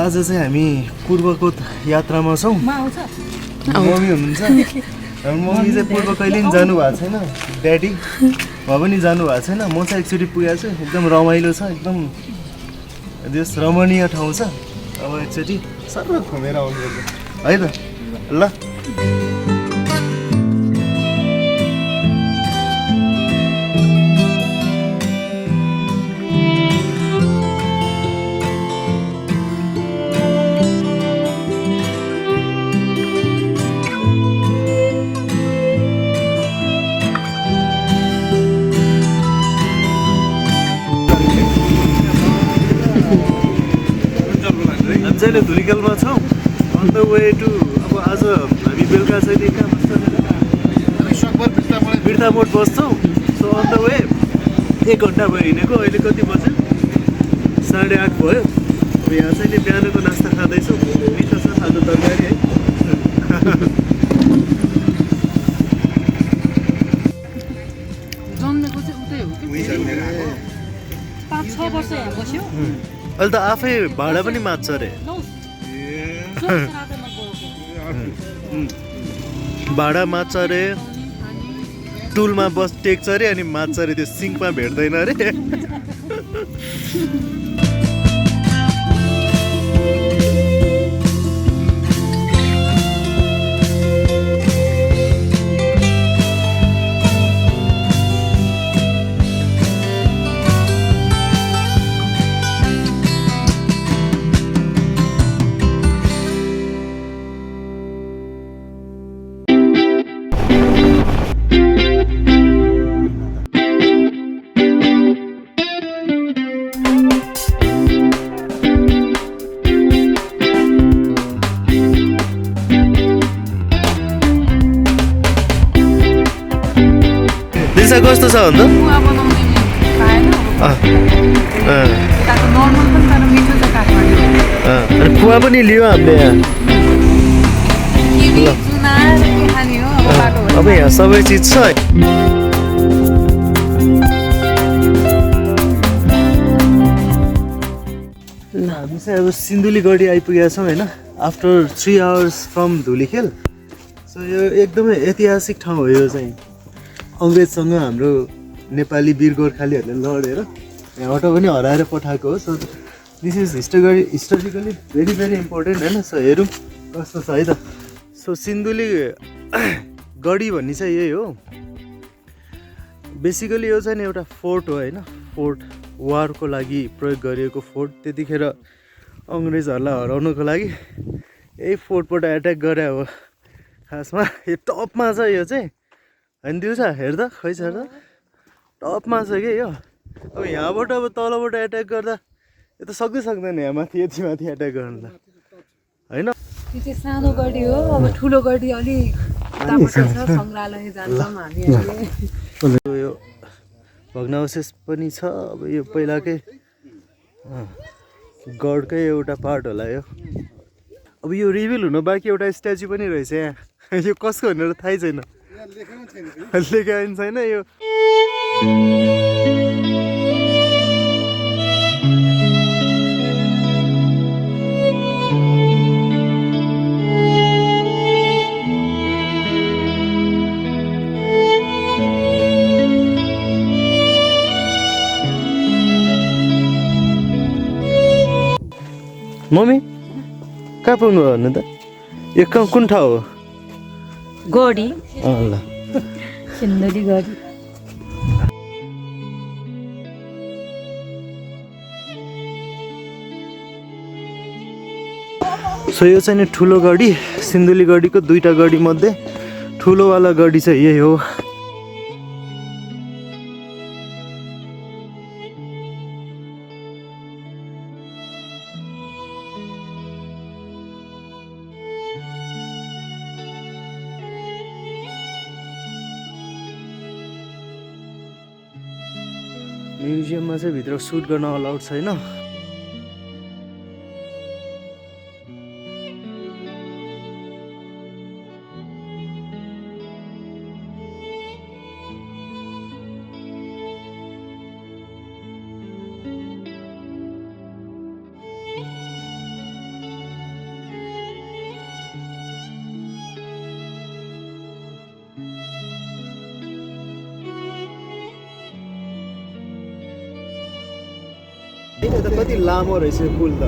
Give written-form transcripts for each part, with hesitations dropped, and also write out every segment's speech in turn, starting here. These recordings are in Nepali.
आज चाहिँ हामी पूर्वको यात्रामा छौँ। मम्मी हुनुहुन्छ, हाम्रो मम्मी चाहिँ पूर्व कहिले पनि जानु भएको छैन, ड्याडी उहाँ पनि जानु भएको छैन। म चाहिँ एकचोटि पुगेको छु, एकदम रमाइलो छ, एकदम त्यस रमणीय ठाउँ छ। अब एकचोटि सर घुमेर आउनुपर्छ है त, ल। अहिले धुलिखेलमा छौँ, अन द वे टु। अब आज हामी बेलुका चाहिँ कहाँ बस्छ, बिर्तामोड बस्छौँ। सो अन द वे 1 घन्टा भयो हिँडेको। अहिले कति बज्यो? 8:30 भयो। अब यहाँ चाहिँ बिहानको नास्ता खाँदैछौँ। मिठो छ खाजा तरकारी है। जन्मेको चाहिँ उतै हो कि 5-6 वर्ष यहाँ बस्यो। अहिले त आफै भाडा पनि माग्छ अरे, भाडा माग्छ अरे, टुलमा बस टेक्छ अरे, अनि माग्छ अरे, त्यो सिङ्कमा भेट्दैन अरे। कस्तो छ भन्दा कुवा पनि लियो हामीले यहाँ। अब यहाँ सबै चिज छ। हामी चाहिँ अब सिन्धुलीगढी आइपुगेका छौँ होइन, after 3 hours from Dhulikhel. So यो एकदमै ऐतिहासिक ठाउँ हो। यो चाहिँ अङ्ग्रेजसँग हाम्रो नेपाली वीर गोर्खालीहरूले लडेर यहाँबाट पनि हराएर पठाएको हो। So this is historically very very important होइन। सो हेरौँ कस्तो छ है त। सो सिन्धुली गढी भन्ने चाहिँ यही हो। बेसिकली यो चाहिँ एउटा फोर्ट हो होइन, फोर्ट वारको लागि प्रयोग गरिएको फोर्ट। त्यतिखेर अङ्ग्रेजहरूलाई हराउनुको लागि यही फोर्टबाट एट्याक गरे हो खासमा। यो टपमा छ यो चाहिँ होइन, त्यो छ हेर्दा खै छ हेर्दा टपमा छ कि यो। अब यहाँबाट अब तलबाट एट्याक गर्दा यो त सक्दैन यहाँ माथि, यति माथि एट्याक गर्नु त होइन। त्यो चाहिँ सानो गढी हो। अब ठुलो गढी अलि सङ्ग्रहालय जान्छौँ हामी। यो भग्नावशेष पनि छ। अब यो पहिलाकै गढकै एउटा पार्ट होला यो। अब यो रिभिल हुनु बाँकी एउटा स्ट्याचु पनि रहेछ यहाँ। यो कसको भनेर थाहै छैन, लेखाइन छैन यो। मम्मी कहाँ पुग्नु भयो भन्नु त? यो कुन ठाउँ हो? गढी ल सिन्धुली गढी। सो यो चाहिँ नि ठुलो गढी, सिन्धुली गढीको 2टा गढी मध्ये ठुलोवाला गढी चाहिँ यही हो। म्युजियममा चाहिँ भित्र सुट गर्न अलाउड छैन। नि त कति लामो रहेछ यो पुल त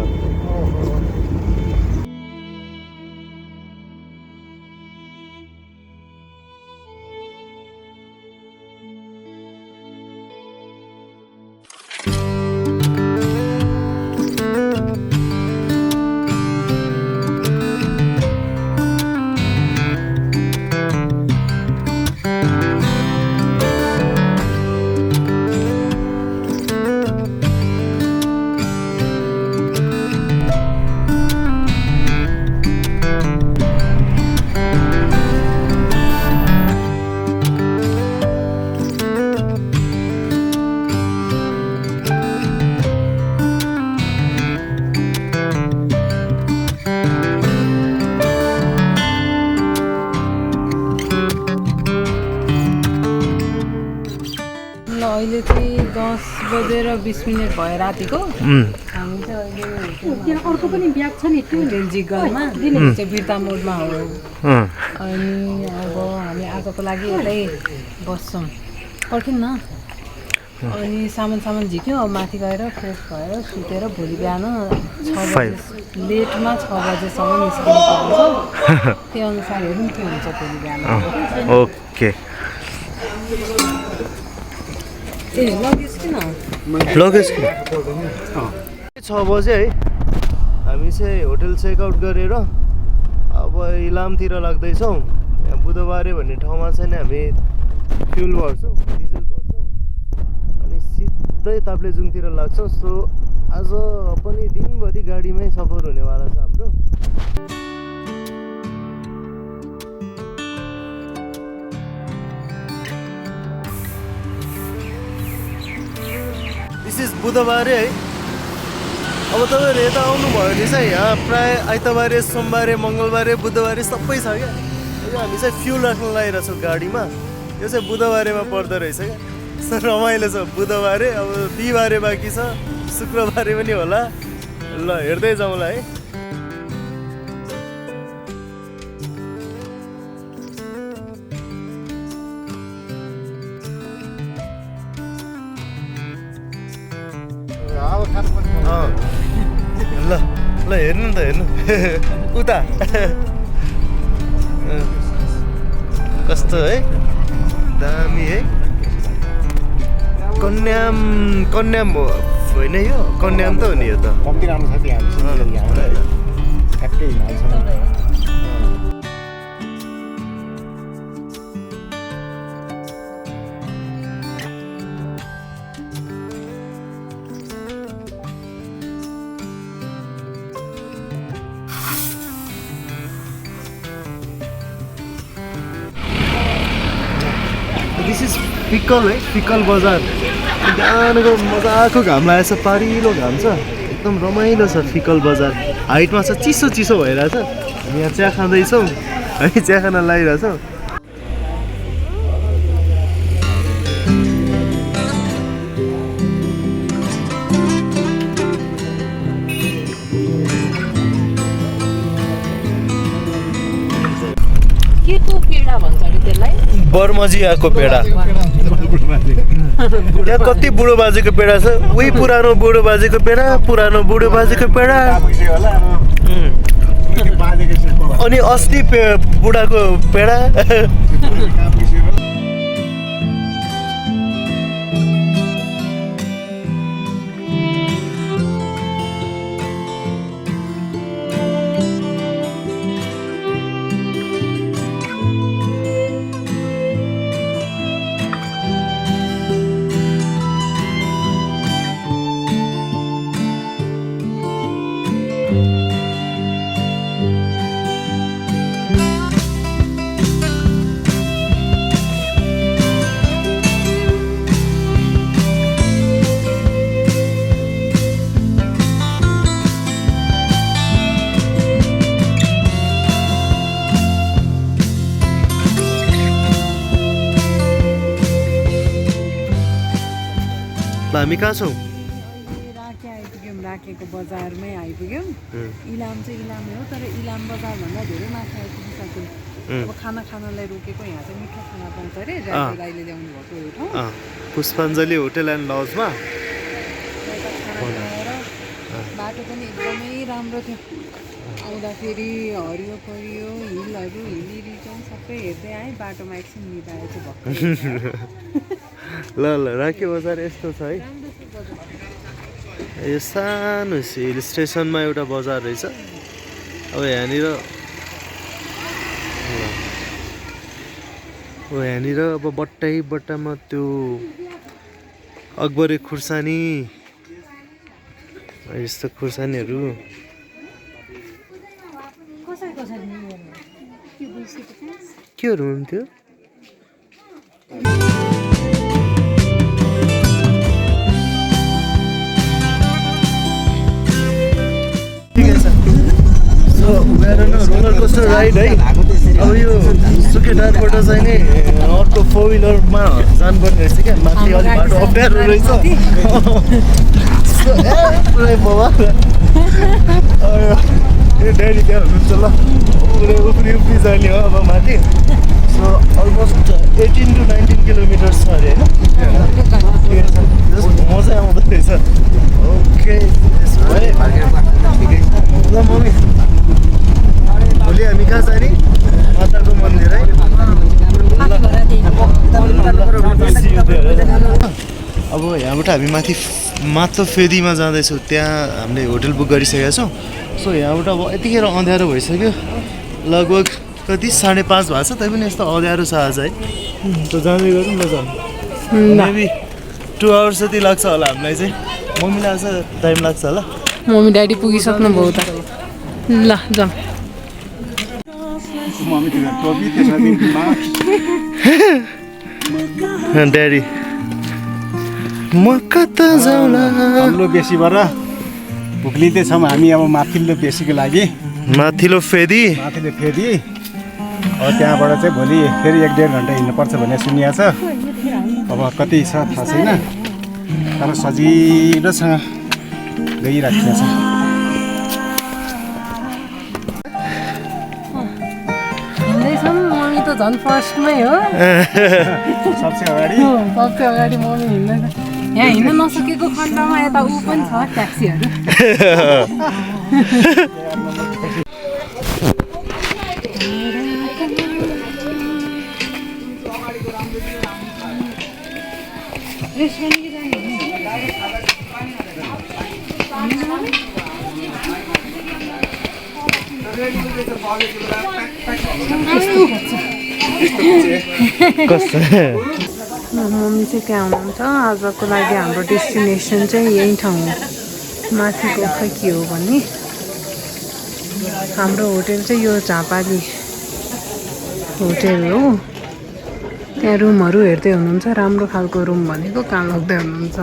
अहिले चाहिँ 10:20 भयो रातिको हामी चाहिँ अहिले अर्को पनि ब्याग छ नि होटेल जिगलमा चाहिँ बिर्ता मोडमा हो अनि अब हामी आजको लागि यतै बस्छौँ पर्खिन् न अनि सामान झिक्यो अब माथि गएर फ्रेस भएर सुतेर भोलि बिहान 6 बजे लेटमा 6 बजेसम्म निस्किनु पर्छ त्यो अनुसार हेरौँ के हुन्छ भोलि बिहान ओके ए लगेज किन लगेज 6 बजे है हामी चाहिँ होटल चेकआउट गरेर अब इलामतिर लाग्दैछौँ यहाँ बुधबारे भन्ने ठाउँमा चाहिँ नि हामी फ्युल भर्छौँ डिजल भर्छौँ अनि सिधै ताप्लेजुङतिर लाग्छौँ सो आज पनि दिनभरि गाडीमै सफर हुनेवाला छ हाम्रो दिस इज बुधबारे है अब तपाईँहरू यता आउनुभयो भने चाहिँ यहाँ प्रायः आइतबारे सोमबारे मङ्गलबारे बुधबारे सबै छ क्या यो हामी चाहिँ फ्युल राख्न लगाइरहेछौँ गाडीमा यो चाहिँ बुधबारेमा पर्दो रहेछ क्या रमाइलो छ बुधबारे अब बिहिबारे बाँकी छ शुक्रबारे पनि होला ल हेर्दै जाउँला है ल ल हेर्नु त हेर्नु उता कस्तो है दामी है कन्याम होइन यो कन्याम त हो नि यो त कम्ती राम्रो छ त्यहाँ ठ्याक्कै हिँड्छ दिस इज फिकल है फिकल बजार बिहानको मजाको घाम लागेको छ पारिलो घाम छ एकदम रमाइलो छ फिकल बजार हाइटमा छ चिसो चिसो भइरहेछ हामी यहाँ चिया खाँदैछौँ है चिया खान लागिरहेछौँ के को पेडा भन्छ अरे त्यसलाई बर्मजियाको पेडा यहाँ कति बुढो बाजेको पेडा छ उही पुरानो बुढो बाजेको पेडा पुरानो बुढो बाजेको पेडा अनि अस्ति बुढाको पेडा हामी कहाँ छौँ राके आइपुग्यौँ राकेको बजारमै आइपुग्यौँ इलाम चाहिँ इलामै हो तर इलाम बजारभन्दा धेरै माथि आइपुगिसक्यौँ अब खाना खानलाई रोकेको यहाँ चाहिँ मिठो खाना पाउँछ अरे दाइले ल्याउनु भएको यो ठाउँ पुष्पाञ्जली होटेल एन्ड लजमा खाना खाएर बाटो पनि एकदमै राम्रो थियो आउँदाखेरि हरियो परियो हिलहरू हिली रिटर्न सबै हेर्दै आएँ बाटोमा एकछिन निदाएँ चाहिँ भक्कै ल ल राखे बजार यस्तो छ है राम्रो छ बजार यो सानो हिल स्टेसनमा एउटा बजार रहेछ अब यहाँनिर अब बट्टामा त्यो अकबरे खुर्सानी यस्तो खुर्सानीहरू केहरू हुन्थ्यो रोलर कोस्टर राइड है अब यो सुकेटारबाट चाहिँ नि अर्को 4 व्हिलरमा जानुपर्ने रहेछ क्या माथि अलिक बाटो अप्ठ्यारो रहेछ ड्याडी त्यहाँ हुनुहुन्छ ल उफ्री जाने हो अब माथि सो अलमोस्ट 18 to 19 किलोमिटर्स छ अरे होइन मजा आउँदो रहेछ ओके ल मम्मी भोलि हामी कहाँ जाने माताको मन्दिर है अब यहाँबाट हामी माथिल्लो फेदीमा जाँदैछौँ त्यहाँ हामीले होटल बुक गरिसकेका छौँ सो यहाँबाट अब यतिखेर अँध्यारो भइसक्यो लगभग कति 5:30 भएको छ तै पनि यस्तो अँध्यारो छ आज है त जाँदै गरौँ न जाउँ मेबी 2 आवर्स जति लाग्छ होला हामीलाई चाहिँ मम्मीलाई आज टाइम लाग्छ होला मम्मी ड्याडी पुगिसक्नु भयो त ल जाउँ ड्याडी म कता जाउँला तल्लो बेसीबाट उक्लिँदै छौँ हामी अब माथिल्लो बेसीको लागि माथिल्लो फेदी अब त्यहाँबाट चाहिँ भोलि फेरि 1-1.5 घन्टा हिँड्नुपर्छ भन्ने सुनिएको छ अब कति छ थाहा छैन तर सजिलोसँग गइराखेको छ मम्मी त झन् फर्स्टमै हो सबसे अगाडि मम्मी हिँड्दैन यहाँ हिँड्न नसकेको खण्डमा यता ऊ पनि छ ट्याक्सीहरू मम्मी चाहिँ त्यहाँ हुनुहुन्छ आजको लागि हाम्रो डेस्टिनेसन चाहिँ यही ठाउँ माथिको खै के हो भन्ने हाम्रो होटेल चाहिँ यो झापाली होटेल हो त्यहाँ रुमहरू हेर्दै हुनुहुन्छ राम्रो खालको रुम भनेको कहाँ लग्दै हुनुहुन्छ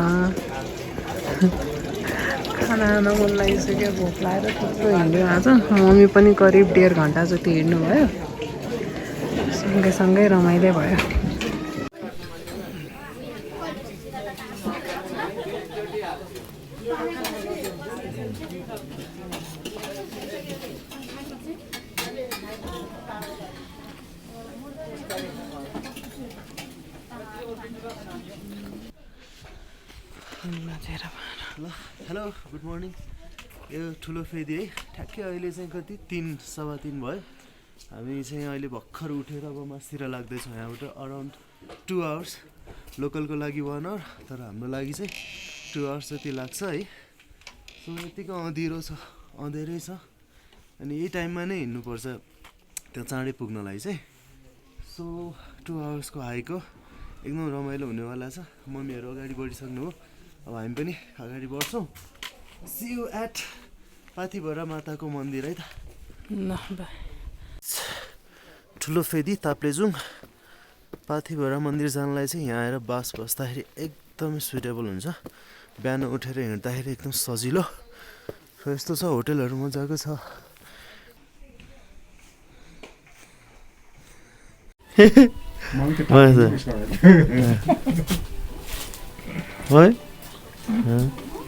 खाना खान मन लागिसक्यो भोक लागेर थुप्रो हिँड्यो आज मम्मी पनि करिब 1.5 घन्टा जति हिँड्नु भयो सँगै रमाइलो भयो ल हेलो गुड मर्निङ यो ठुलो फेदी है ठ्याक्कै अहिले चाहिँ कति 3:15 भयो हामी चाहिँ अहिले भर्खर उठेर अब मासतिर लाग्दैछौँ यहाँबाट अराउन्ड 2 आवर्स लोकलको लागि 1 आवर तर हाम्रो लागि चाहिँ 2 आवर्स जति लाग्छ है सो यतिको अँधेरै छ अनि यही टाइममा नै हिँड्नुपर्छ त्यहाँ चाँडै पुग्नलाई चाहिँ सो 2 आवर्सको हाइक हो एकदम रमाइलो हुनेवाला छ मम्मीहरू अगाडि बढिसक्नु हो अब हामी पनि अगाडि बढ्छौँ सी यू एट पाथिभरा माताको मन्दिर है त ल ठुलो फेदी ताप्लेजुङ पाथिभरा मन्दिर जानलाई चाहिँ यहाँ आएर बास बस्दाखेरि एकदमै सुइटेबल हुन्छ बिहान उठेर हिँड्दाखेरि एकदम सजिलो यस्तो छ होटेलहरू मजाको छ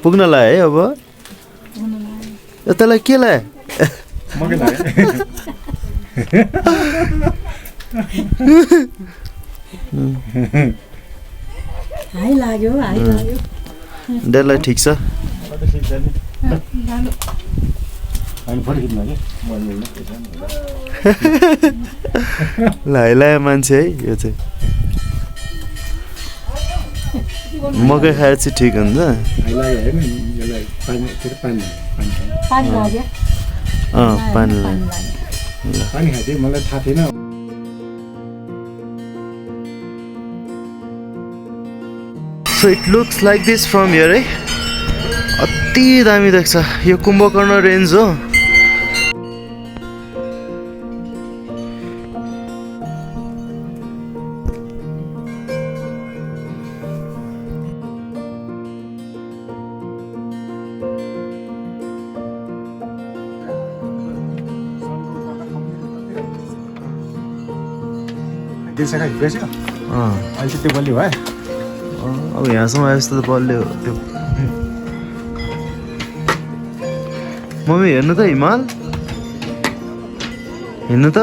पुग्नलाई है अब यतालाई के लायो हाई लाग्यो डेढलाई ठिक छ पानी फर्किनु कि लाइलाया मान्छे है यो चाहिँ मकै खाएर चाहिँ ठिक हुन्छ पानी पानी खाँदै मलाई थाहा थिएन so it looks like this from here है अति दामी देख्छ यो कुम्भकर्ण रेन्ज हो दिनसका हिँडेछ अहिले चाहिँ त्यो बलियो भयो अब यहाँसम्म आएपछि त बलियो त्यो मम्मी हेर्नु त हिमाल हेर्नु त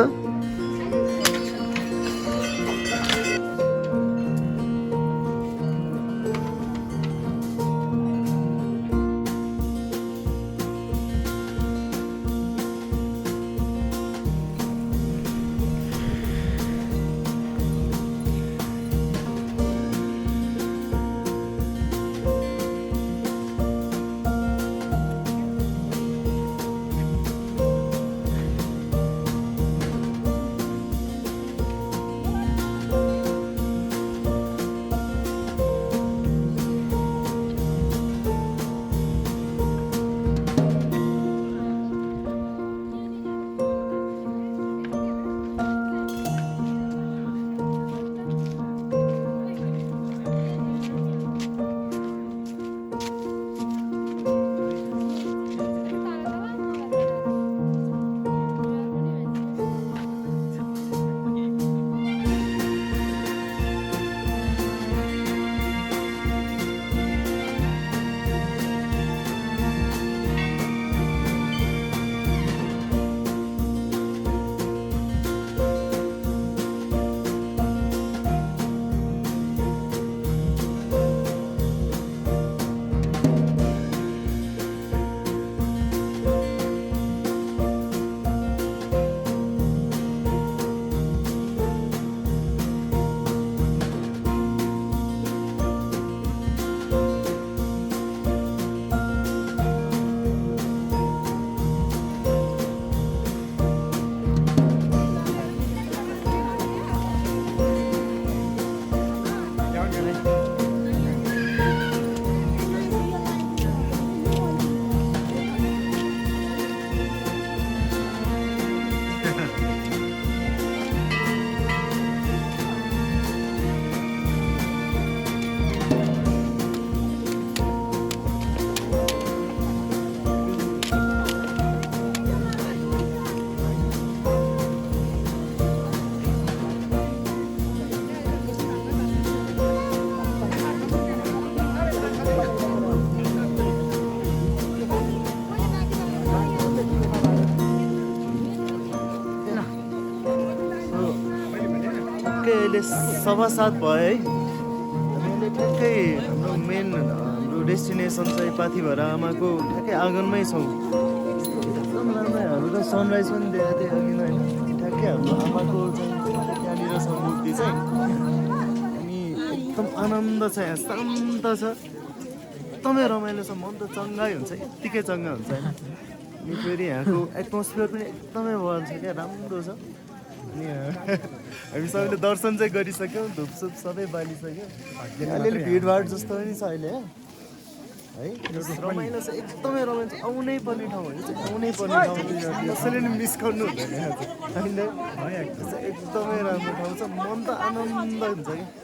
अहिले 7:15 भयो है हामीले ठ्याक्कै हाम्रो मेन हाम्रो डेस्टिनेसन चाहिँ पाथिभरा आमाको ठ्याक्कै आँगनमै छौँ एकदम राम्रो हाम्रो त सनराइज पनि देखेको थियो अघि नै होइन ठ्याक्कै हाम्रो आमाको चाहिँ त्यहाँनिर छ मूर्ति चाहिँ अनि एकदम आनन्द छ यहाँ शान्त छ एकदमै रमाइलो छ मन त चङ्गाइ हुन्छ यत्तिकै चङ्गा हुन्छ होइन अनि फेरि यहाँको एटमोस्फियर पनि एकदमै वाल छ क्या राम्रो छ अनि हामी सबैले दर्शन चाहिँ गरिसक्यौँ धुपसुप सबै बालिसक्यो अलिअलि भिडभाड जस्तो पनि छ अहिले है रमाइलो छ एकदमै रमाइलो छ आउनै पर्ने ठाउँ भने चाहिँ आउनै पर्ने ठाउँ कसैले नि मिस गर्नु हुँदैन होइन एकदमै राम्रो ठाउँ छ मन त आनन्द हुन्छ क्या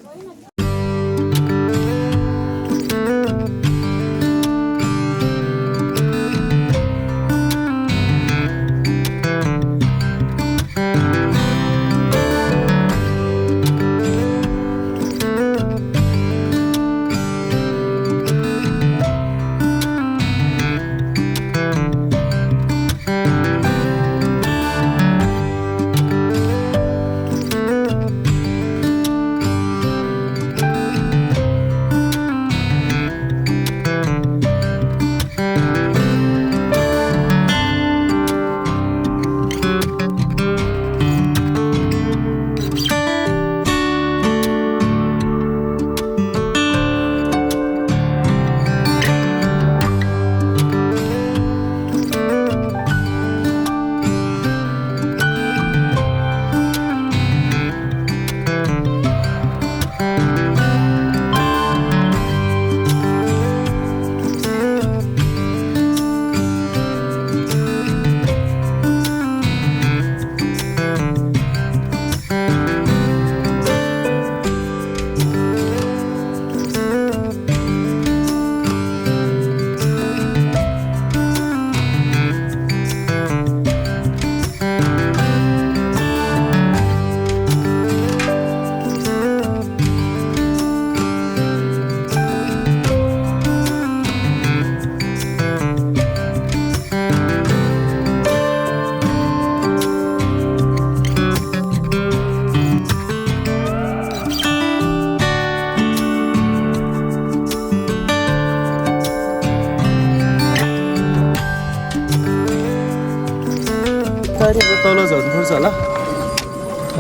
तल झर्नुपर्छ होला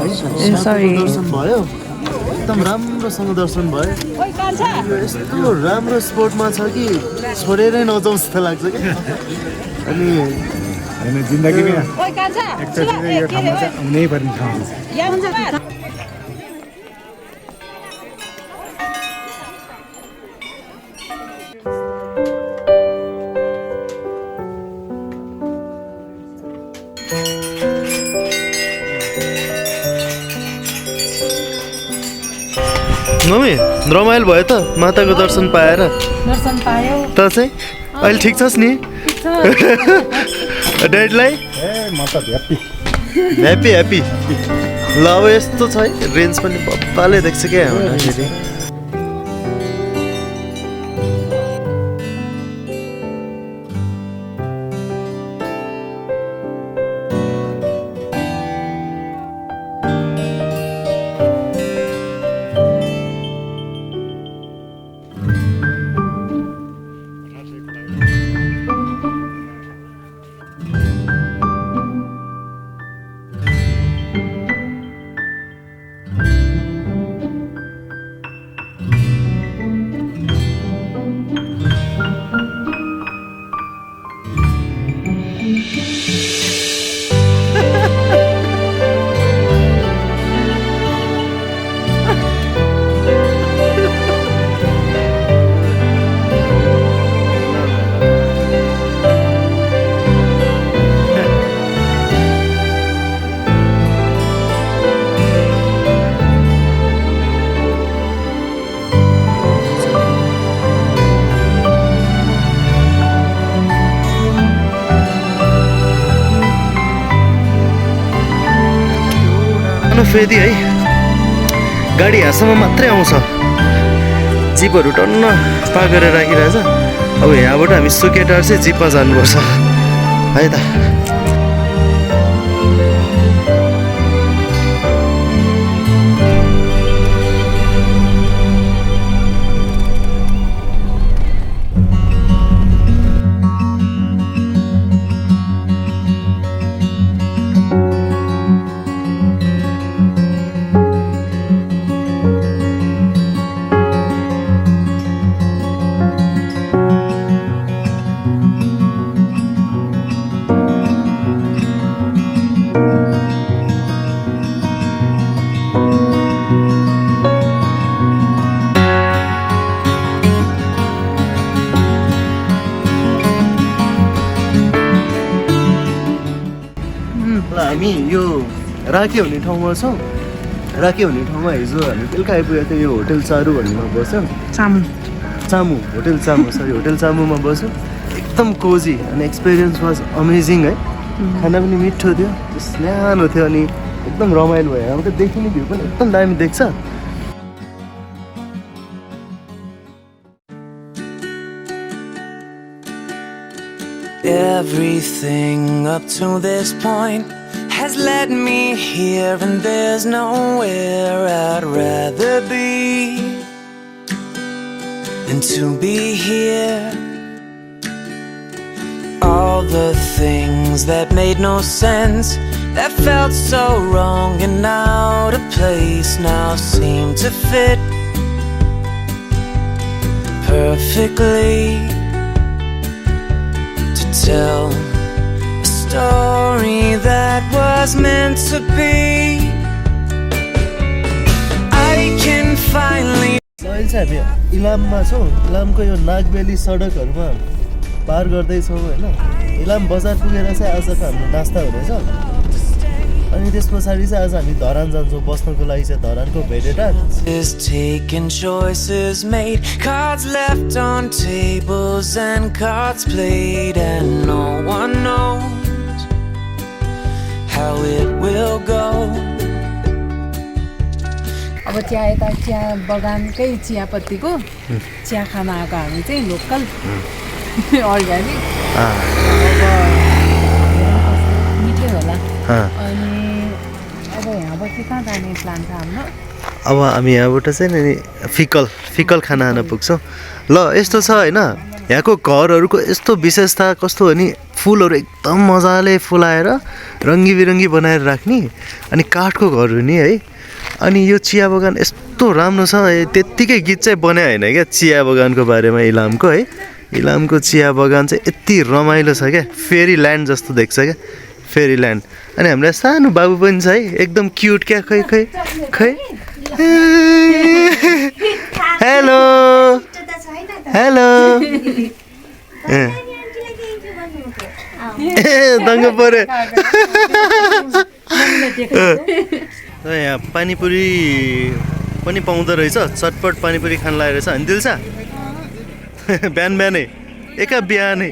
ए सरी दर्शन भयो एकदम राम्रोसँग दर्शन भयो यो यस्तो राम्रो स्पोर्टमा छ कि छोडेरै नजाउँ जस्तो लाग्छ क्या अनि होइन जिन्दगीमा एकचोटि चाहिँ यो ठाउँमा चाहिँ आउनै पर्ने ठाउँ हो। मम्मी रमाइलो भयो त माताको दर्शन पाएर दर्शन पायो त चाहिँ अहिले ठिक छस् नि ड्याडीलाई ए म त ह्याप्पी ह्याप्पी ह्याप्पी ल अब यस्तो छ है रेन्ज पनि बब्बाले देख्छ क्या हुँदाखेरि फेरि है गाडी यहाँसम्म मात्रै आउँछ जिपहरू टन्न पार गरेर राखिरहेछ अब यहाँबाट हामी सुकेटार चाहिँ जिपमा जानुपर्छ है त हामी यो राके हुने ठाउँमा छौँ राके हुने ठाउँमा हिजो हामी बेलुका आइपुगेको थियो यो होटल चारु भन्नेमा बस्छौँ चामु होटल चामु सरी होटल चामुमा बस्यौँ एकदम कोजी अनि एक्सपिरियन्स वाज अमेजिङ है खाना पनि मिठो थियो न्यानो थियो अनि एकदम रमाइलो भयो यहाँबाट देखिने भ्यू पनि एकदम दामी देख्छ Everything up to this point has led me here, and there's nowhere I'd rather be than to be here. All the things that made no sense, that felt so wrong and out of place, now seem to fit perfectly. Tell a story that was meant to be. I can finally. अहिले चाहिँ हामी इलाममा छौँ इलामको यो नागबेली सडकहरूमा पार गर्दैछौँ होइन इलाम बजार पुगेर चाहिँ आजको हाम्रो नास्ता हुनेछ अनि त्यस पछाडि चाहिँ आज हामी धरान जान्छौँ बस्नको लागि चाहिँ धरानको Bhedetar is taking choices made, cards left on tables and cards played, and no one knows how it will go. अब चिया यता चिया बगानकै चियापत्तीको चिया खान आएको हामी चाहिँ लोकल अर्ग्यानिक मिठै होला अनि अब यहाँबाट कहाँ जाने प्लान छ हाम्रो अब हामी यहाँबाट चाहिँ नि फिकल खाना खान पुग्छौँ ल यस्तो छ होइन यहाँको घरहरूको यस्तो विशेषता कस्तो हो नि फुलहरू एकदम मजाले फुलाएर रङ्गी बिरङ्गी बनाएर राख्ने अनि काठको घर हुने है। अनि यो चिया बगान यस्तो राम्रो छ त्यत्तिकै गीत चाहिँ बनाए होइन क्या चिया बगानको बारेमा इलामको है। इलामको चिया बगान चाहिँ यति रमाइलो छ क्या फेरी ल्यान्ड जस्तो देख्छ क्या फेरी ल्यान्ड। अनि हामीलाई सानो बाबु पनि छ है एकदम क्युट क्या खै खै खै हेलो हेलो दङ्ग पऱ्यो। यहाँ पानीपुरी पनि पाउँदो रहेछ चटपट पानीपुरी खान लागेको रहेछ अनि दिल्छ बिहान बिहानै एका बिहानै।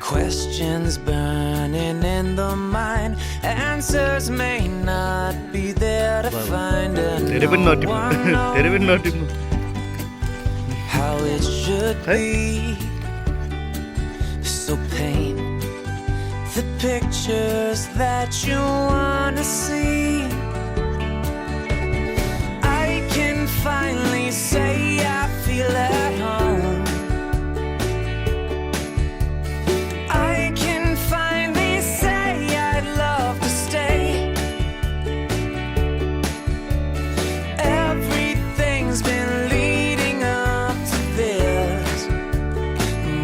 Questions burning in the mind, answers may not be there to find, and धेरै पनि no नटिप्नु one धेरै पनि knows नटिप्नु। how it should be. So paint the pictures that you wanna see. I can finally say I feel at home. I can finally say I'd love to stay. Everything's been leading up to this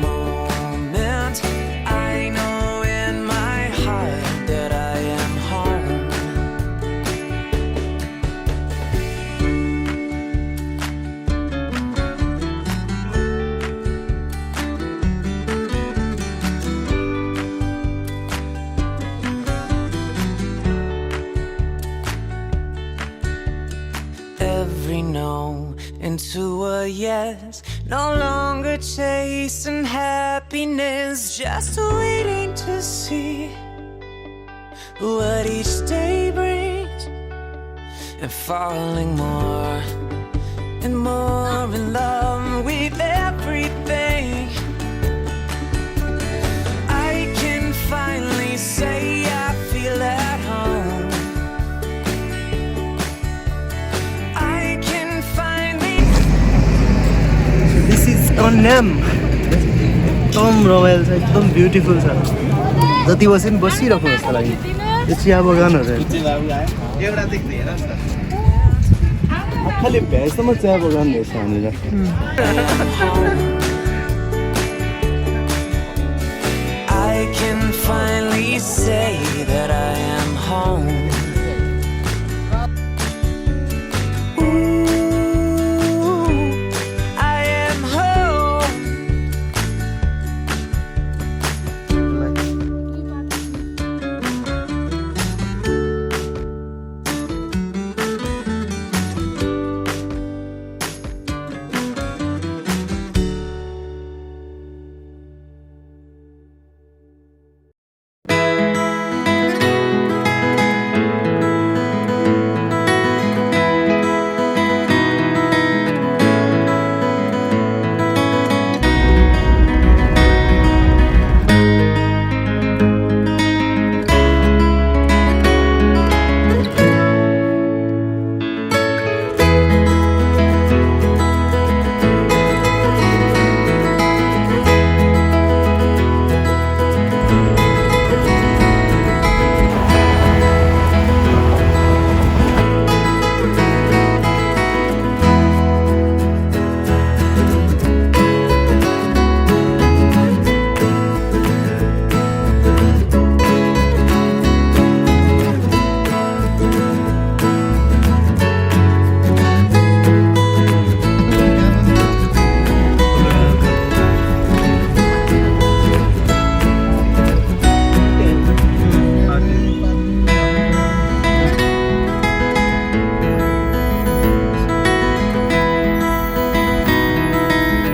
moment. I know in my heart that I am home. Every no into a yes, no longer chasing happiness, just waiting to see what each day brings, and falling more and more in love with everything. I can finally say I feel at home. I can finally. This is Kanyam एकदम रमाइलो छ एकदम ब्युटिफुल छ जति बसे पनि बसिरहेको जस्तो लाग्यो यो चिया बगानहरू आफैले भ्याएसम्म चिया बगान भेट्छ हामीलाई। I can finally say that I am home. Ooh, I am home.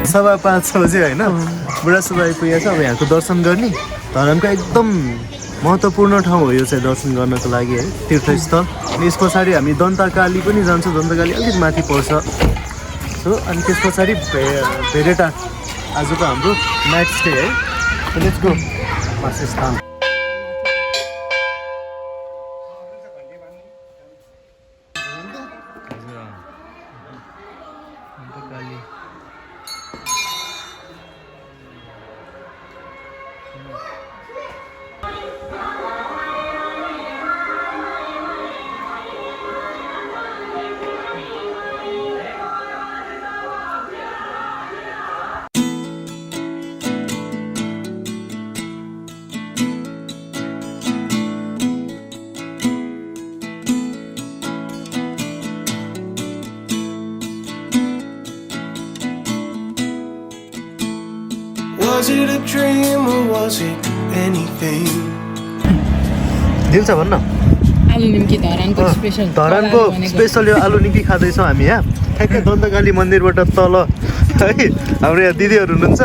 सभा 5 बजे होइन बुढा सुब्बा आइपुगेको छ। अब यहाँको दर्शन गर्ने धरमका एकदम महत्त्वपूर्ण ठाउँ हो यो चाहिँ दर्शन गर्नको लागि है तीर्थस्थल। अनि यस पछाडि हामी दन्तकाली पनि जान्छौँ दन्तकाली अलिक माथि पर्छ सो अनि त्यस पछाडि भेरेटा आजको हाम्रो नाइट स्टे है। लेट्स गो वासस्थान। Was it a dream or was it anything? दिल छ भन्न आलु निम्की धरानको स्पेशल धरानको स्पेसल यो आलु निम्की खाँदैछौँ हामी यहाँ ठ्याक्कै दन्तकाली मन्दिरबाट तल है हाम्रो यहाँ दिदीहरू हुनुहुन्छ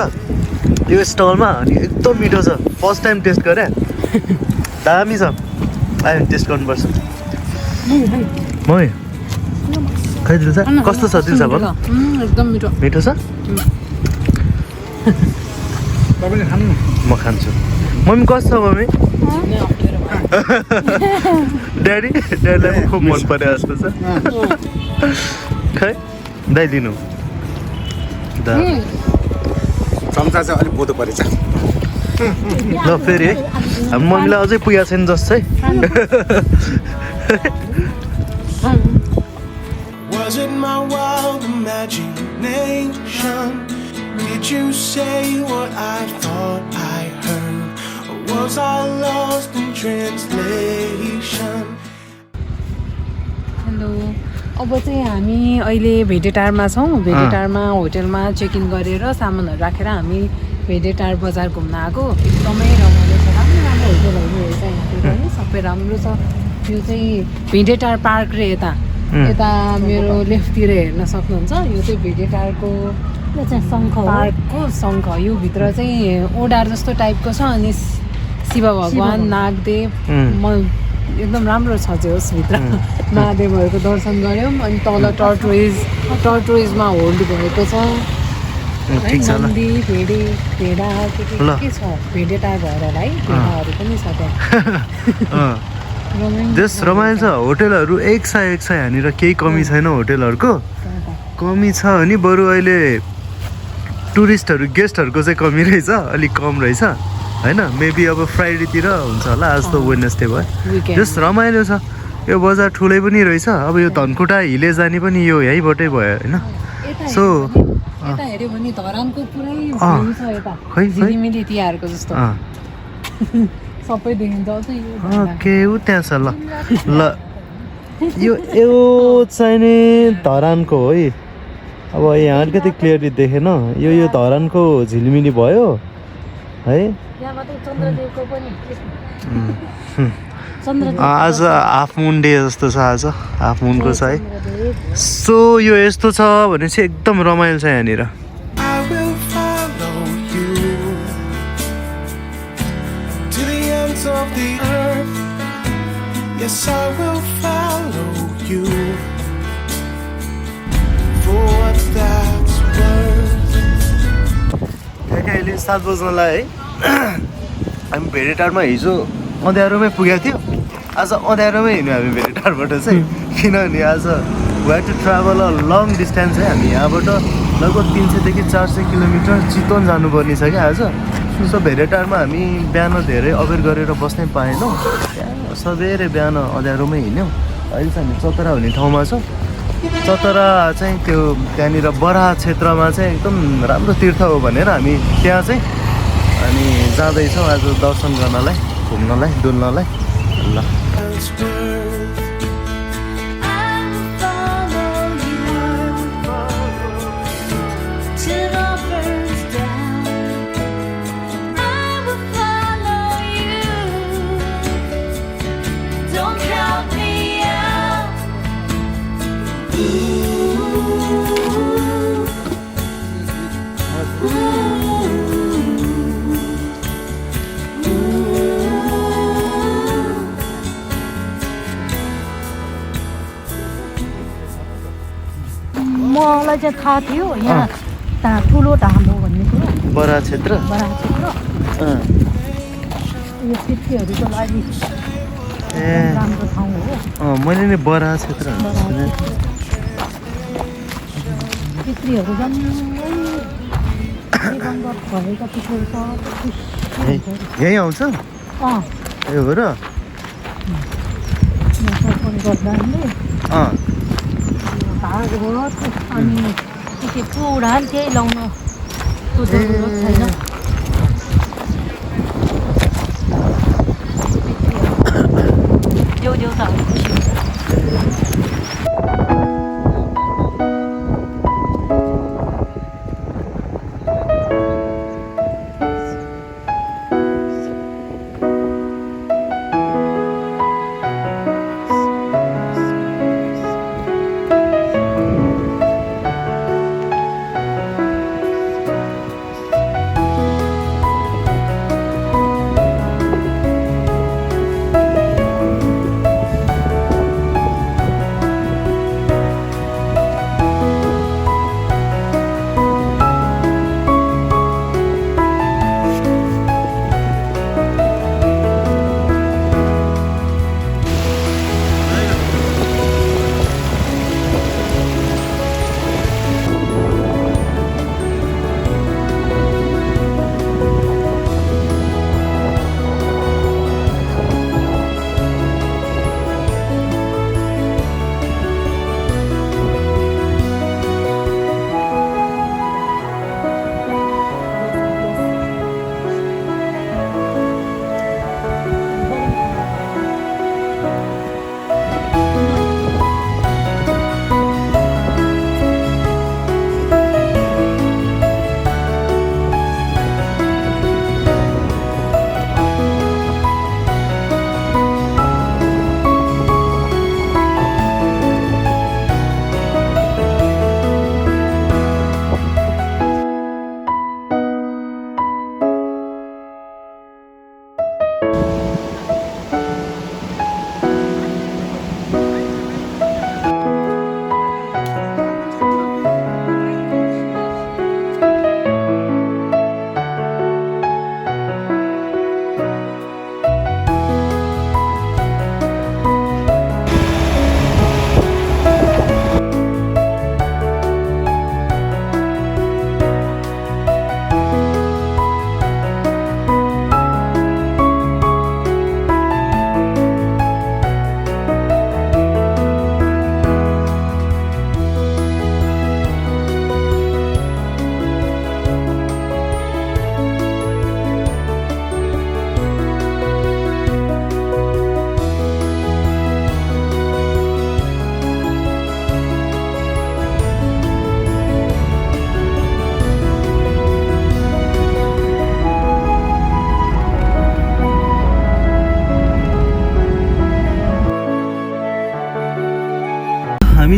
यो स्टलमा अनि एकदम मिठो छ फर्स्ट टाइम टेस्ट गरेँ दामी छ आयो टेस्ट गर्नुपर्छ मै खै दिल छ कस्तो छ दिल छ भन एकदम मिठो मिठो छ तपाईँले खानु म खान्छु मम्मी कस्तो छ मम्मी ड्याडीलाई पनि खुब मन परे जस्तो छ खै दाइ दिनु चम्चा चाहिँ अलिक बोधो परेछ ल फेरि है हाम्रो मम्मीलाई अझै पुगेको छैन जस्तो है Was it my wild imagination? Did you say what I thought I heard? Or was I lost in translation? Hello अब चाहिँ हामी अहिले भेडेटारमा छौँ भेडेटारमा होटेलमा चेक इन गरेर सामानहरू राखेर हामी भेडेटार बजार घुम्न आएको एकदमै रमाइलो छ राम्रो राम्रो होटेलहरू रहेछ यहाँतिर है सबै राम्रो छ यो चाहिँ भेडेटार पार्क र यता मेरो लेफ्टतिर हेर्न सक्नुहुन्छ यो चाहिँ भेडेटारको पार्कको शङ्ख यो भित्र चाहिँ ओडार जस्तो टाइपको छ अनि शिव भगवान नागदेव एकदम राम्रो छ चाहिँ होस् भित्र महादेवहरूको दर्शन गऱ्यौँ अनि तल टर्टोइजमा होल्ड भएको छ नन्दी भेडा के छ भेडेटार भएर होला है भेडाहरू पनि छ त्यहाँ जस रमाइलो छ होटेलहरू एक सय यहाँनिर केही कमी छैन होटेलहरूको कमी छ अनि बरु अहिले टुरिस्टहरू गेस्टहरूको चाहिँ कमी रहेछ अलिक कम रहेछ होइन मेबी अब फ्राइडेतिर हुन्छ होला आज त वेडनेसडे भयो जस रमाइलो छ यो बजार ठुलै पनि रहेछ अब यो धनकुटा हिले जाने पनि यो यहीँबाटै भयो होइन सो यता हेऱ्यो भने धरानको पुरै भ्यू छ यता झिलिमिली तिहारको जस्तो सबै देखिन्छ ओके ऊ त्यहाँ छ ल ल यो चाहिँ नि धरानको हो है अब यहाँ अलिकति क्लियरली देखेन यो धरानको झिलिमिली भयो है आज हाफ मुन डे जस्तो छ आज हाफ मुनको छ है सो यो यस्तो छ भने चाहिँ एकदम रमाइलो छ यहाँनिर I will follow you to the ends of the earth. Yes, I will follow you for what that's worth. अहिले 7 बज्नलाई है हामी भेडेटारमा हिजो अँध्यारोमै पुगेको थियो आज अँध्यारोमै हिँड्यौँ हामी भेडेटारबाट चाहिँ किनभने आज we had to travel a long distance है हामी यहाँबाट लगभग 300 देखि 400 किलोमिटर चितवन जानुपर्ने छ क्या आज सो भेडेटारमा हामी बिहान धेरै अबेर गरेर बस्नै पाएनौँ सबेरै बिहान अँध्यारोमै हिँड्यौँ अहिले चाहिँ हामी चतरा हुने ठाउँमा छौँ चतरा चाहिँ त्यो त्यहाँनिर बराह क्षेत्रमा चाहिँ एकदम राम्रो तीर्थ हो भनेर हामी त्यहाँ चाहिँ अनि जाँदैछौँ आज दर्शन गर्नलाई घुम्नलाई डुल्नलाई ल That's worth. मलाई चाहिँ थाहा थियो यहाँ ठुलो धाम हो भन्ने कुरो बराह क्षेत्र बराह क्षेत्र यो पितृहरूको लागि राम्रो ठाउँ हो मैले नि बराह क्षेत्र पितृहरू जम्मै दिवंगत भएका पितृहरू यहीँ आउँछ ए हो र गर्दाले भागवत अनि के पुराण केही लाउन जरुरत छैन देउताहरू खुसी हुन्छ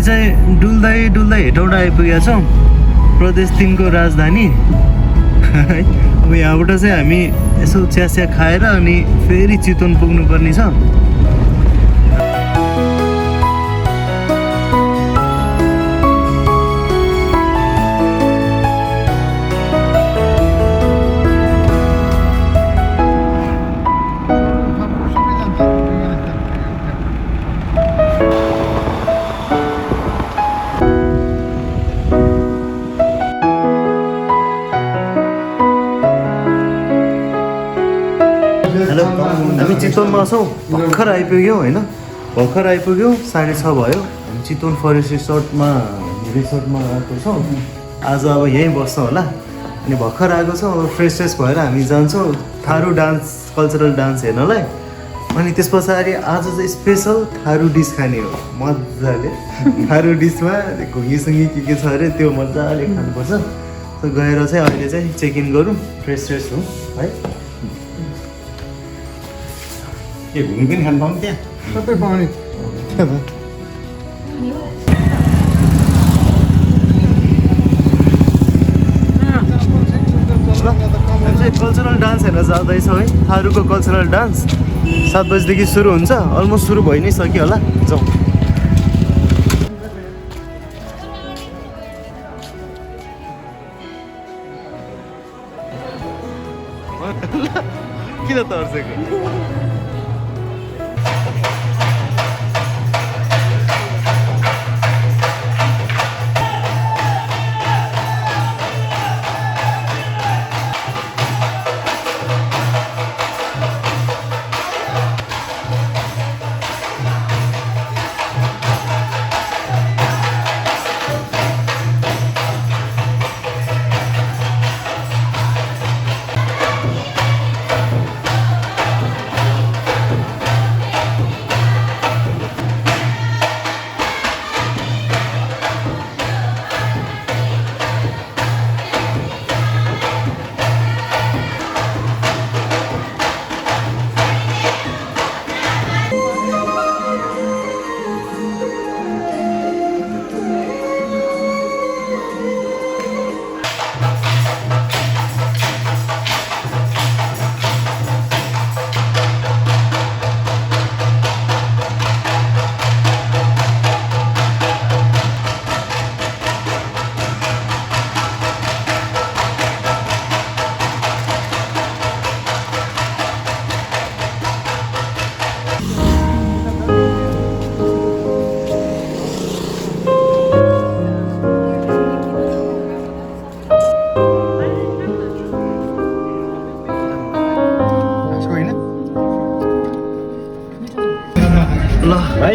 चाहिँ डुल्दै डुल्दै हेटौँडा आइपुगेका छौँ, प्रदेश 3 को राजधानी है। अब यहाँबाट चाहिँ हामी यसो चिया खाएर अनि फेरि चितवन पुग्नुपर्ने छ। हेलो, हामी चितवनमा छौँ। भर्खर आइपुग्यौँ होइन, भर्खर आइपुग्यौँ, 6:30 भयो। हामी चितवन फरेस्ट रिसोर्टमा आएको छौँ। आज अब यहीँ बस्छौँ होला। अनि भर्खर आएको छौँ, अब फ्रेस भएर हामी जान्छौँ थारू डान्स, कल्चरल डान्स हेर्नलाई। अनि त्यस पछाडि आज चाहिँ स्पेसल थारू डिस खाने हो मजाले। थारू डिसमा घुङ्गीसुङ्गी के छ अरे त्यो मजाले खानुपर्छ। सो गएर चाहिँ अहिले चाहिँ चेक इन गरौँ, फ्रेस हौँ है। के घुम्नु पनि खानु पाउनु त्यहाँ सबै पाउने। हामी चाहिँ कल्चरल डान्स हेर्न जाँदैछौँ है। थारूको कल्चरल डान्स 7 बजीदेखि सुरु हुन्छ। अलमोस्ट सुरु भइ नै सक्यो होला। जाउँ। किन तर्सेको?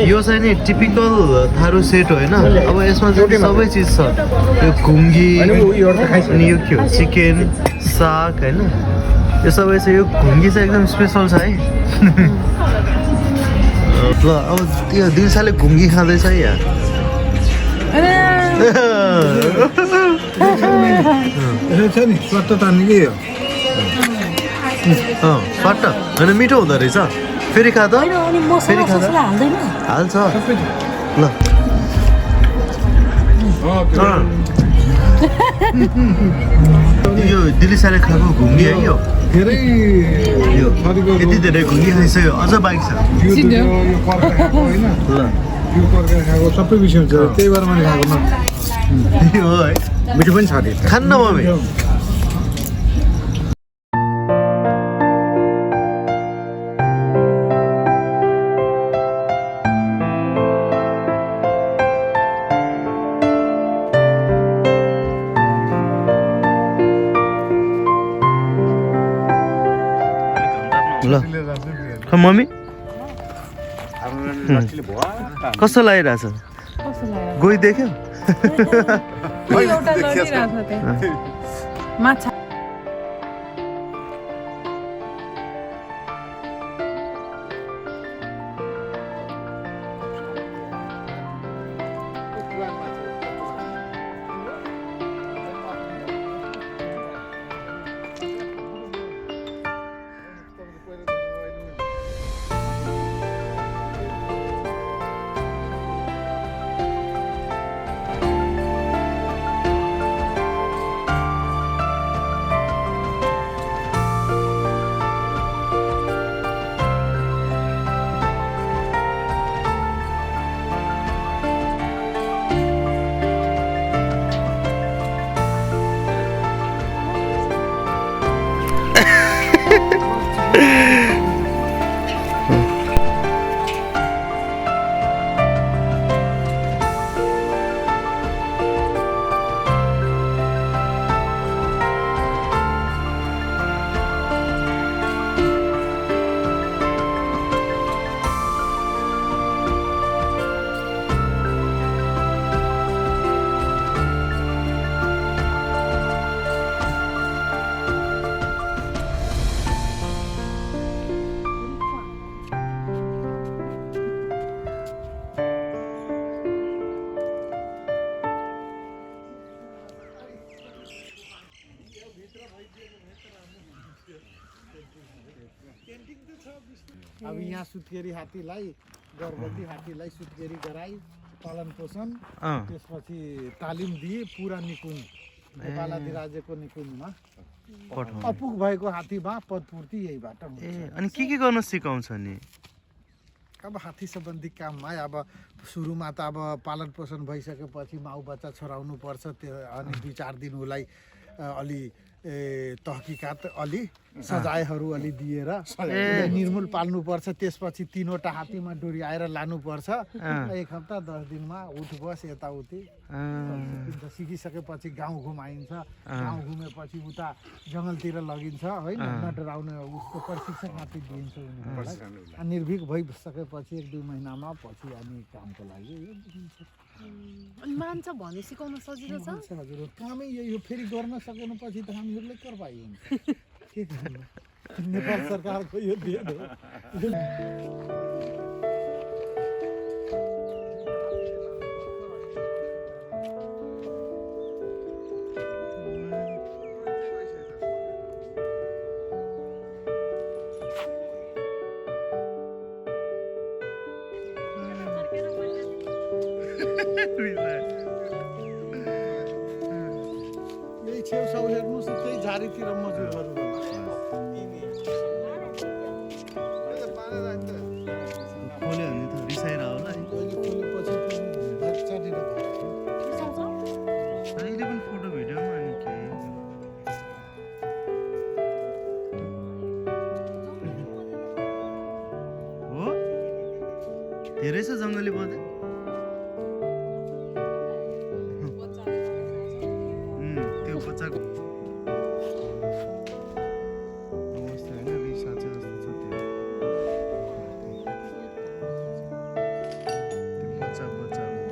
यो चाहिँ नि टिपिकल थारू सेट हो होइन। अब यसमा चाहिँ सबै चिज छ। यो घुङ्गी अनि यो के हो चिकन साग होइन, यो सबै छ। यो घुङ्गी चाहिँ एकदम स्पेसल छ है। ल अब त्यो दिलसाले घुङ्गी खाँदैछ है यहाँ। स्वाट होइन, मिठो हुँदो रहेछ। फेरि खा त, फेरि खा त। हाल्छ ल। यो दिलिसाले खाएको घुङ्गी है यो। यति धेरै घुङ्गी खाइसक्यो, अझ बाइक छ। सबै विषय हुन्छ, त्यही भएर मैले खाएको हो है। मिठो पनि छ खान्न मम्मी। ल मम्मी कस्तो लागिरहेछ? गई देख्यो? माछा अब यहाँ सुत्केरी हात्तीलाई गर्भवती हात्तीलाई सुत्केरी गराई पालन पोषण त्यसपछि तालिम दिए पुरा निकुञ्ज नेपाल अधिराज्यको निकुञ्जमा अपुग भएको हात्तीमा पदपूर्ति यहीबाट हुन्छ। अनि के गर्न सिकाउँछ नि? अब हात्ती सम्बन्धी काममा अब सुरुमा त अब पालन पोषण भइसकेपछि माउ बच्चा छोराउनु पर्छ त्यो अनि 2-4 दिन उसलाई अलि तहकिकात अलि सजायहरू अलि दिएर निर्मूल पाल्नुपर्छ। त्यसपछि 3वटा हात्तीमा डोर्याएर लानुपर्छ। 1 हप्ता 10 दिनमा उठ बस यताउति सिकिसकेपछि गाउँ घुमाइन्छ। गाउँ घुमेपछि उता जङ्गलतिर लगिन्छ होइन, नडराउने उसको प्रशिक्षण हात्ती दिइन्छ उनीहरूलाई। निर्भीक भइसकेपछि 1-2 महिनामा पछि अनि कामको लागि यो दिइन्छ। अनि मान्छ भने सिकाउन सजिलो छ। हजुर कामै यही हो। फेरि गर्न सकेपछि त हामीहरूले कारबाही हुन्छ। के गर्नु, नेपाल सरकारको यो देन हो। यही छेउछाउ हेर्नुहोस् त्यही झारीतिर मजुरहरू खोल्यो भने त रिसाएर होला नि। खोलेपछि चटेर अहिले पनि फोटो भिडियोमा अनि के हो धेरै छ जङ्गली बजा। त्यो बच्चाको अवस्था होइन रिसा चाहिँ जस्तो छ त्यो बच्चा भयो।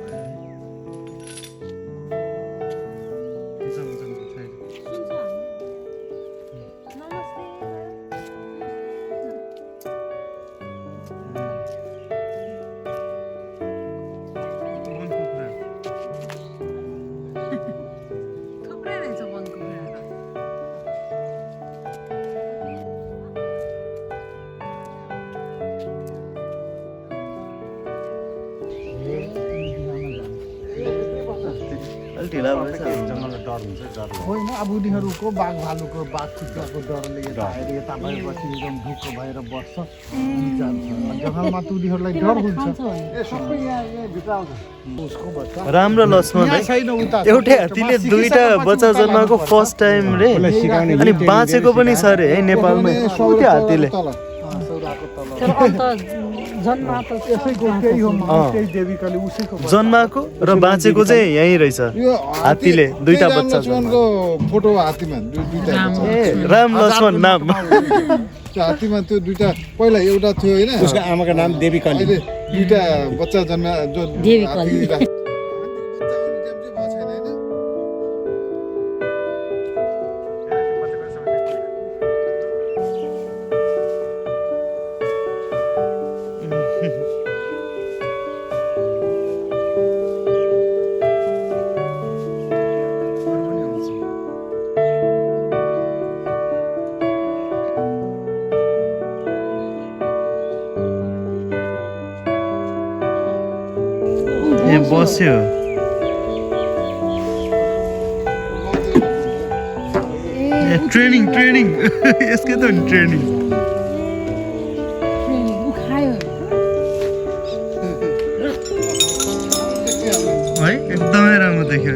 थुप्रै रहेछ वनको कुराहरू। अलिक ढिला भएछ। जङ्गलमा डर हुन्छ, डर होइन। अब उनीहरूको बाघ भालुको बाघ खुट्टाको डरले यता आएर यता भएपछि एकदम ढुक्क भएर बस्छ, जान्छ। जङ्गलमा त उनीहरूलाई डर हुन्छ। सबै यहाँ भित्र आउँछ उसको बच्चा। राम्रो लक्ष्मण है। छैन उता एउटै हात्तीले 2टा बच्चा जन्माएको फर्स्ट टाइम रे। अनि बाँचेको पनि छ रे है नेपालमा त्यो हात्तीले। तर अन्त जन्मा त त्यसैको केही हो, त्यही देविकाले उसैको जन्माएको र बाँचेको चाहिँ यहीँ रहेछ। हात्तीले 2टा बच्चा लक्ष्मणको फोटो हात्तीमा दुईटा बच्चा। ए राम लक्ष्मण नाम। त्यो हात्तीमा त्यो दुईटा पहिला एउटा थियो होइन, उसको आमाको नाम देविकाली। अहिले दुईटा बच्चा जन्मा जो देविकाली। ए बस्यो। ट्रेनिङ यसकै त नि ट्रेनिङ है। एकदमै राम्रो देख्यो।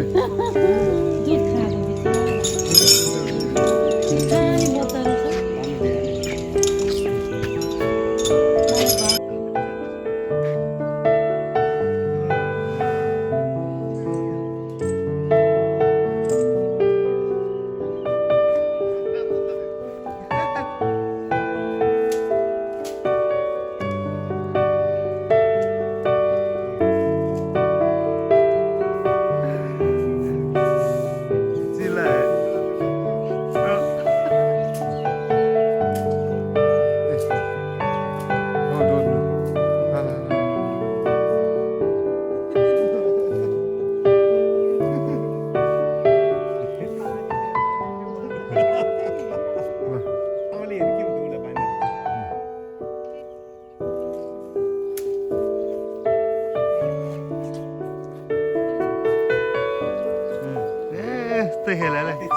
भाइलाई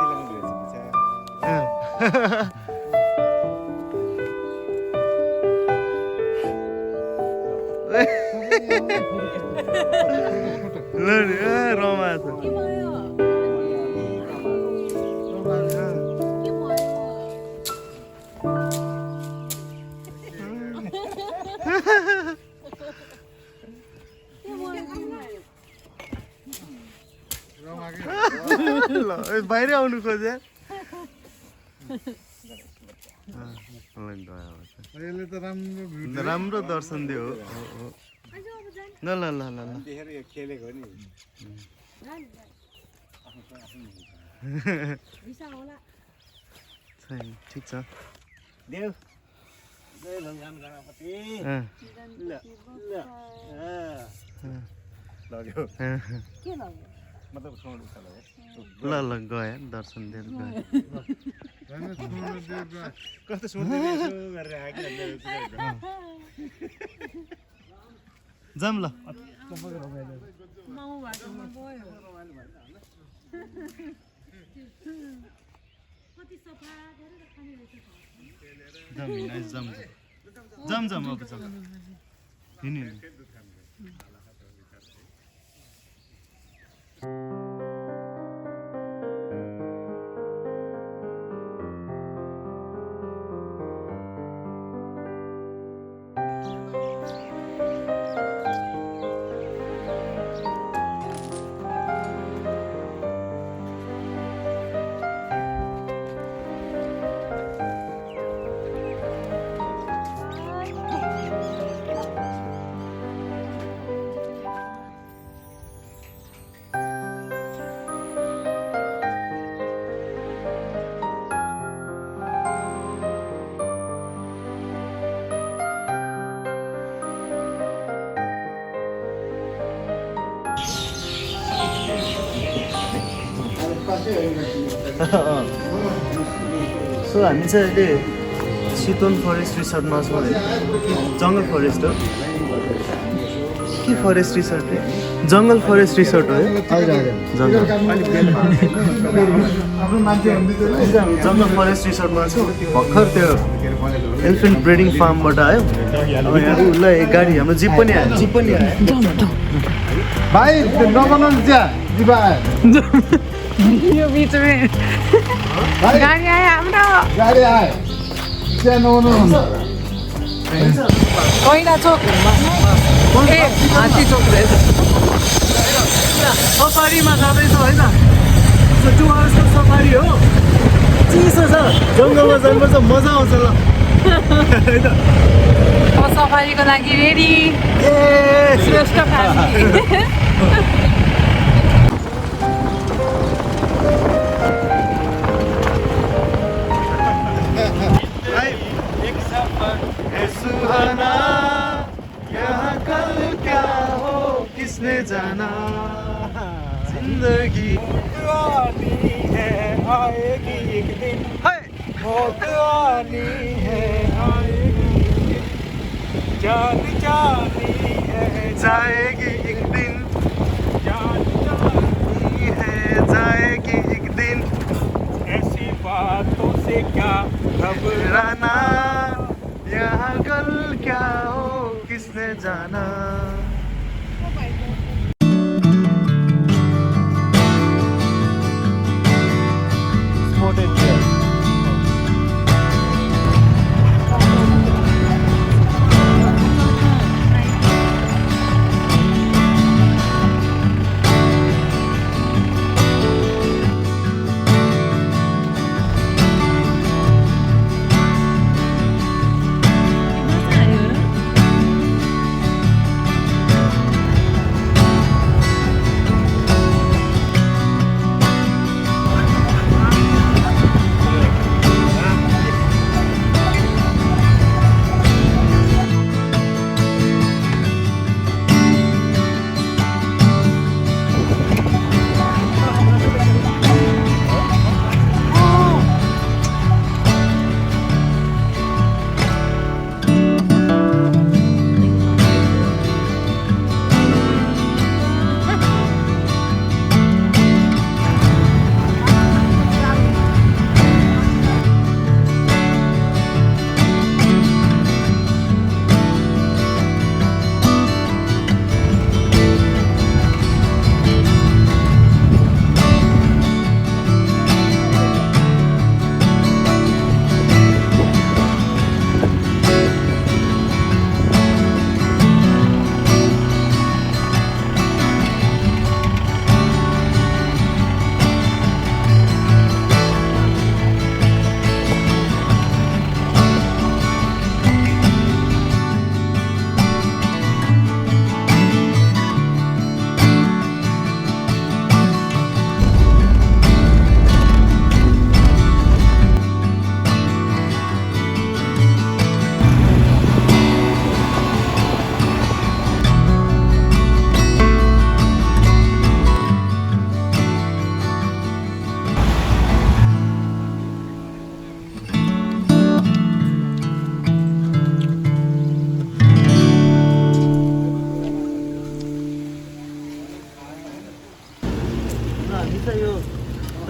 रमा छ बाहिर आउनु खोजे राम्रो दर्शन दियो ल ल ल ल खेलेको नि ठिक छ देऊ ल ल गयो दर्शन दिएर गयो कस्तो जाम ल जाम अब जाम हिँड्नु सो हामी चाहिँ अहिले चितवन फरेस्ट रिसोर्टमा छौँ होइन जङ्गल फरेस्ट हो के फरेस्ट रिसोर्ट हो जङ्गल फरेस्ट रिसोर्ट हो जङ्गल फरेस्ट रिसोर्टमा छौँ भर्खर त्यो एलिफेन्ट ब्रिडिङ फार्मबाट आयो अब यहाँ उसलाई गाडी हाम्रो जिप पनि आयो भाइ नबनाउनु त्यहाँ दिपा यो बिचमा गाडी आयो हाम्रो गाडी आयो त्यहाँ नबनाउनु कोइला चोक ए हात्ती चोक रहेछ सफारीमा जाँदैछौँ होइन 2 आवर्सको सफारी हो चिसो छ जङ्गलमा जानुपर्छ मजा आउँछ ल सफारीको लागि रेडी श्रेष्ठ फ्यामिली सुहाना यहाँ कल क्या हो किसने जाना जिंदगी आनी है आएगी एक दिन मौत आनी है आएगी जान जानी है जाएगी एक दिन जान जानी है जाएगी एक दिन ऐसी बातों से क्या घबराना यहाँ कल क्या हो किसने जाना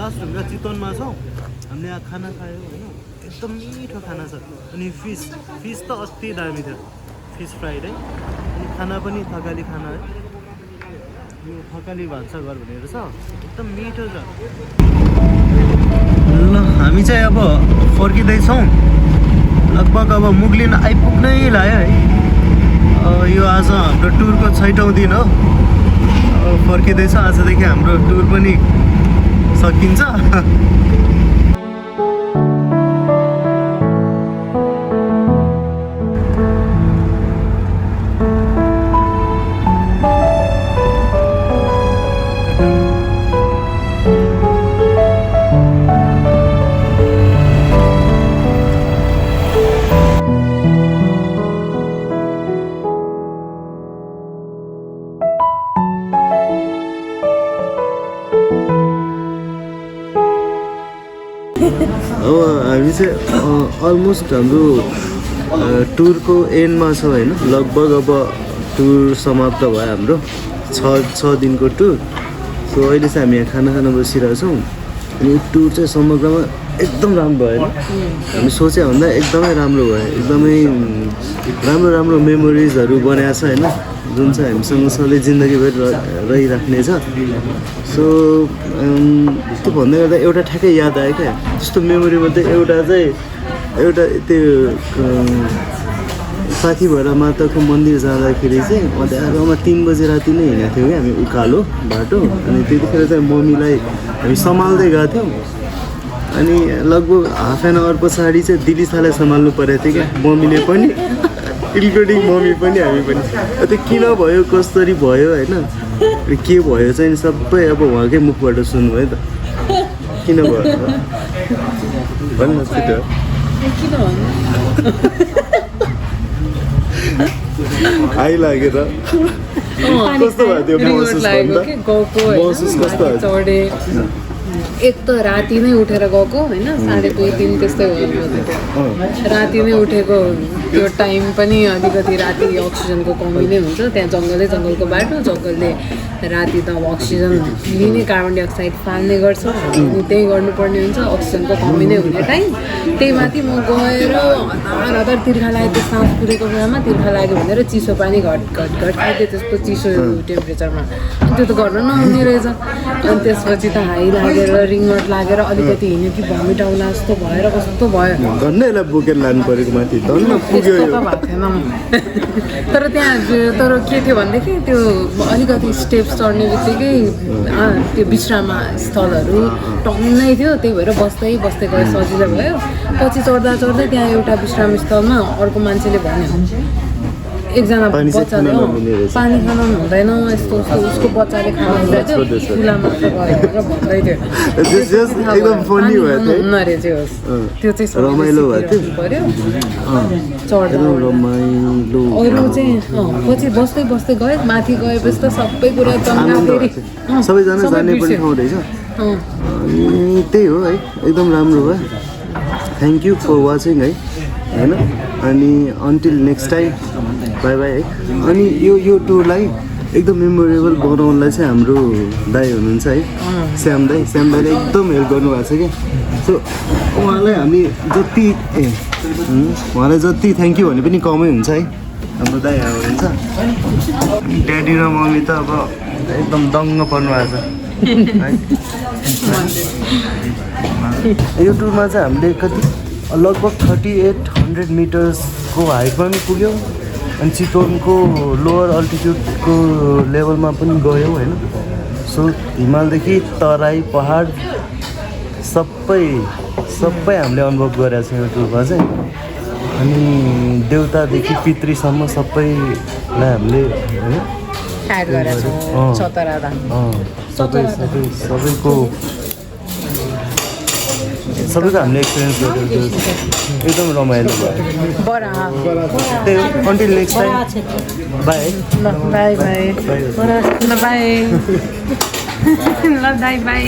लास्ट ढुङ्गा चितवनमा छौँ हामीले यहाँ खाना खायौँ होइन एकदम मिठो खाना छ अनि फिस त अति दामी थियो फिस फ्राइड है अनि खाना पनि थकाली खाना है यो थकाली भान्साघर भनेर छ एकदम मिठो छ ल हामी चाहिँ अब फर्किँदैछौँ लगभग अब मुगलिन आइपुग्नै लाग्यो है यो आज हाम्रो टुरको 6औँ दिन हो फर्किँदैछ आजदेखि हाम्रो टुर पनि सकिन्छ अब हामी चाहिँ अलमोस्ट हाम्रो टुरको एन्डमा छ होइन लगभग अब टुर समाप्त भयो हाम्रो 6 दिनको टुर सो अहिले चाहिँ हामी यहाँ खाना खान बसिरहेको छौँ अनि टुर चाहिँ समग्रमा एकदम राम्रो भयो होइन हामी सोचे भन्दा एकदमै राम्रो भयो एकदमै राम्रो मेमोरिजहरू बनाएको छ होइन जुन चाहिँ हामीसँग सधैँ जिन्दगीभर रहिराख्नेछ सो त्यो भन्दै गर्दा एउटा ठ्याक्कै याद आयो क्या त्यस्तो मेमोरीमध्ये एउटा त्यो साथी भएर माताको मन्दिर जाँदाखेरि चाहिँ अँध्यारोमा 3 बजे राति नै हिँडेको थियौँ क्या हामी उकालो बाटो अनि त्यतिखेर चाहिँ मम्मीलाई हामी सम्हाल्दै गएको थियौँ अनि लगभग हाफ एन आवर पछाडि चाहिँ दिलिसालाई सम्हाल्नु परेको थियो क्या मम्मीले पनि इन्क्लुडिङ मम्मी पनि हामी पनि त्यो किन भयो कसरी भयो होइन के भयो चाहिँ सबै अब उहाँकै मुखबाट सुन्नु है त किन भयो भन्नुहोस् त आइलागेर कस्तो भयो त्यो महसुस कस्तो भयो एक त राति नै उठेर गएको होइन 2:30-3 त्यस्तै भयो राति नै उठेको त्यो टाइम पनि अलिकति राति अक्सिजनको कमी नै हुन्छ त्यहाँ जङ्गलको बाटो जङ्गलले राति त अब अक्सिजन लिने कार्बन डाइअक्साइड फाल्ने गर्छ अनि त्यही गर्नुपर्ने हुन्छ अक्सिजनको कमी नै हुने टाइम त्यही माथि म गएर हतार तिर्खा लाग्यो त्यो सास पुरेको बेलामा तिर्खा लाग्यो भनेर चिसो पानी घट खाइदियो त्यस्तो चिसो टेम्परेचरमा त्यो त गर्न नहुने रहेछ अनि त्यसपछि त हाई लागेर रिङट लागेर अलिकति हिँड्यो कि भमिट आउला जस्तो भएर कस्तो भयो धन्यलाई बोकेर लानु परेको माथि धन्न पुग्यो भएको थिएन तर त्यहाँ तर के थियो भनेदेखि त्यो अलिकति स्टेप्स चढ्ने बित्तिकै त्यो विश्राम स्थलहरू टन्नै थियो त्यही भएर बस्दै गयो सजिलो भयो पछि चढ्दै त्यहाँ एउटा विश्राम स्थलमा अर्को मान्छेले भन्यो एकजना बच्चाले पानी खान हुँदैन यस्तो उसको बच्चाले खानु हुँदैन चुलामा गएर भन्दै थियो त्यो चाहिँ रमाइलो भयो चढ्दा अरू चाहिँ पछि बस्दै गयो माथि गएपछि त सबै कुरा चङ्गा फेरि सबैजना जाने पनि ठाउँ रहेछ अनि त्यही हो है एकदम राम्रो भयो थ्याङ्क यू फर वाचिङ है होइन अनि अन्टिल नेक्स्ट टाइम बाई है अनि यो टुरलाई एकदम मेमोरेबल बनाउनलाई चाहिँ हाम्रो दाइ हुनुहुन्छ है श्याम दाइले एकदम हेल्प गर्नुभएको छ क्या सो उहाँलाई हामी जति थ्याङ्क यू भने पनि कमै हुन्छ है हाम्रो दाइ हुनुहुन्छ ड्याडी र मम्मी त अब एकदम दङ्ग पर्नु भएको छ है यो टुरमा चाहिँ हामीले कति लगभग 3800 मिटर्सको हाइटमा पनि पुग्यौँ अनि चितवनको लोवर अल्टिट्युडको लेभलमा पनि गयौँ होइन सो हिमालदेखि तराई पहाड सबै हामीले अनुभव गरेका छौँ यो टुरमा चाहिँ अनि देउतादेखि पितृसम्म सबैलाई हामीले होइन सबैको हामीले एक्सपिरियन्स गरेको एकदम रमाइलो भयो until next time by by